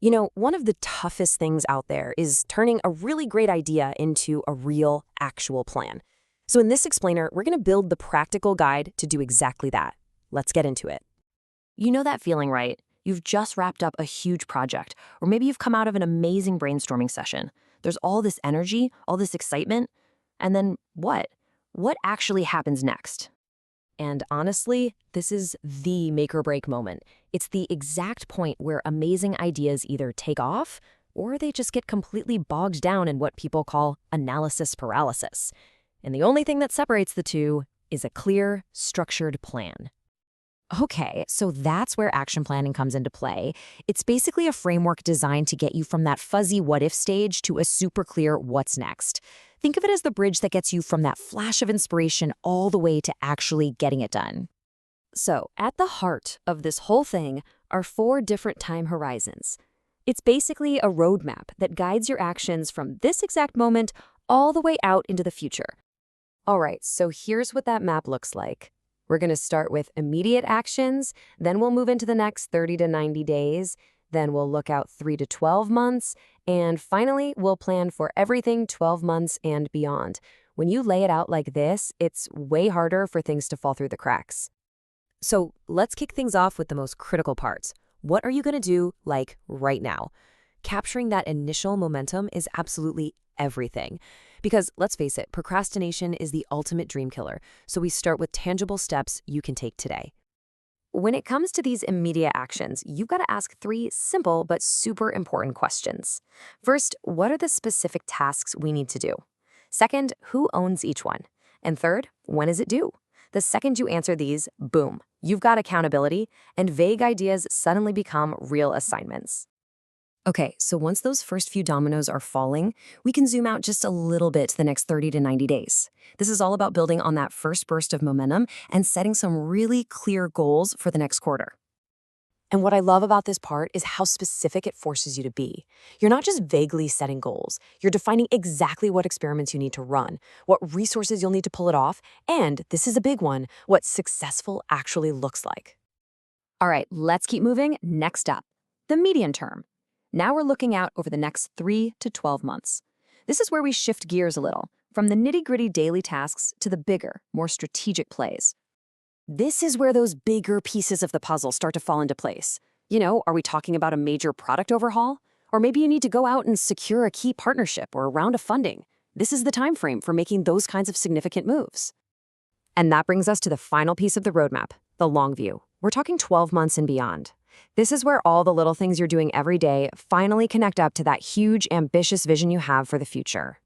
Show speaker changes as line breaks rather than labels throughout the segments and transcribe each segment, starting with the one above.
One of the toughest things out there is turning a really great idea into a real, actual plan. So in this explainer, we're going to build the practical guide to do exactly that. Let's get into it. You know that feeling, right? You've just wrapped up a huge project, or maybe you've come out of an amazing brainstorming session. There's all this energy, all this excitement, and then what? What actually happens next? And honestly, this is the make or break moment. It's the exact point where amazing ideas either take off or they just get completely bogged down in what people call analysis paralysis. And the only thing that separates the two is a clear, structured plan. Okay, so that's where action planning comes into play. It's basically a framework designed to get you from that fuzzy what-if stage to a super clear what's next. Think of it as the bridge that gets you from that flash of inspiration all the way to actually getting it done. So, at the heart of this whole thing are 4 different time horizons. It's basically a roadmap that guides your actions from this exact moment all the way out into the future. All right, so here's what that map looks like. We're going to start with immediate actions, then we'll move into the next 30 to 90 days, then we'll look out 3 to 12 months, and finally, we'll plan for everything 12 months and beyond. When you lay it out like this, it's way harder for things to fall through the cracks. So let's kick things off with the most critical parts. What are you going to do, right now? Capturing that initial momentum is absolutely everything. Because let's face it, procrastination is the ultimate dream killer, so we start with tangible steps you can take today. When it comes to these immediate actions, you've got to ask 3 simple but super important questions. First, what are the specific tasks we need to do? Second, who owns each one? And third, when is it due? The second you answer these, boom, you've got accountability, and vague ideas suddenly become real assignments. Okay, so once those first few dominoes are falling, we can zoom out just a little bit to the next 30 to 90 days. This is all about building on that first burst of momentum and setting some really clear goals for the next quarter. And what I love about this part is how specific it forces you to be. You're not just vaguely setting goals. You're defining exactly what experiments you need to run, what resources you'll need to pull it off, and, this is a big one, what successful actually looks like. All right, let's keep moving. Next up, the medium term. Now we're looking out over the next 3 to 12 months. This is where we shift gears a little, from the nitty-gritty daily tasks to the bigger, more strategic plays. This is where those bigger pieces of the puzzle start to fall into place. Are we talking about a major product overhaul? Or maybe you need to go out and secure a key partnership or a round of funding. This is the time frame for making those kinds of significant moves. And that brings us to the final piece of the roadmap, the long view. We're talking 12 months and beyond. This is where all the little things you're doing every day finally connect up to that huge, ambitious vision you have for the future.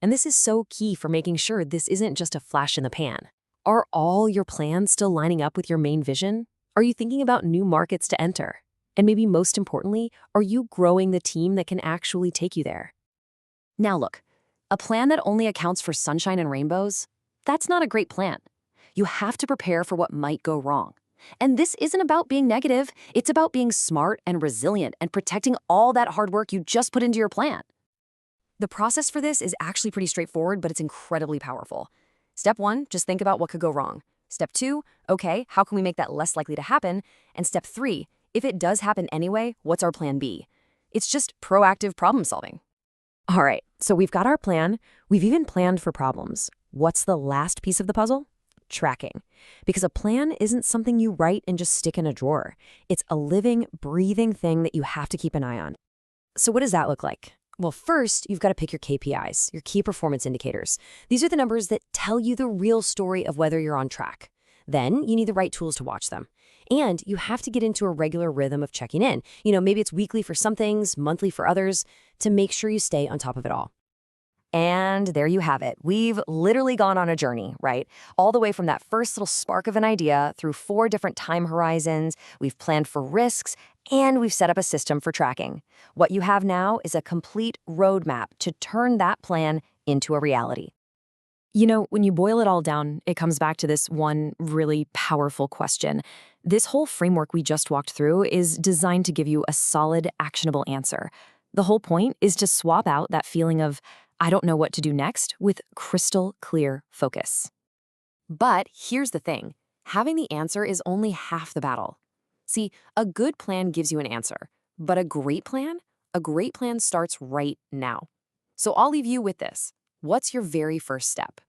And this is so key for making sure this isn't just a flash in the pan. Are all your plans still lining up with your main vision? Are you thinking about new markets to enter? And maybe most importantly, are you growing the team that can actually take you there? Now look, a plan that only accounts for sunshine and rainbows, that's not a great plan. You have to prepare for what might go wrong. And this isn't about being negative, it's about being smart and resilient and protecting all that hard work you just put into your plan. The process for this is actually pretty straightforward, but it's incredibly powerful. Step 1, just think about what could go wrong. Step 2, okay, how can we make that less likely to happen? And step 3, if it does happen anyway, what's our plan B? It's just proactive problem solving. All right, so we've got our plan, we've even planned for problems. What's the last piece of the puzzle? Tracking. Because a plan isn't something you write and just stick in a drawer. It's a living, breathing thing that you have to keep an eye on. So what does that look like? Well, first, you've got to pick your KPIs, your key performance indicators. These are the numbers that tell you the real story of whether you're on track. Then you need the right tools to watch them. And you have to get into a regular rhythm of checking in. Maybe it's weekly for some things, monthly for others, to make sure you stay on top of it all. And there you have it. We've literally gone on a journey, right? All the way from that first little spark of an idea through 4 different time horizons. We've planned for risks, and we've set up a system for tracking. What you have now is a complete roadmap to turn that plan into a reality. When you boil it all down, it comes back to this one really powerful question. This whole framework we just walked through is designed to give you a solid, actionable answer. The whole point is to swap out that feeling of, I don't know what to do next, with crystal clear focus. But here's the thing. Having the answer is only half the battle. See, a good plan gives you an answer, But a great plan? A great plan starts right now. So I'll leave you with this. What's your very first step?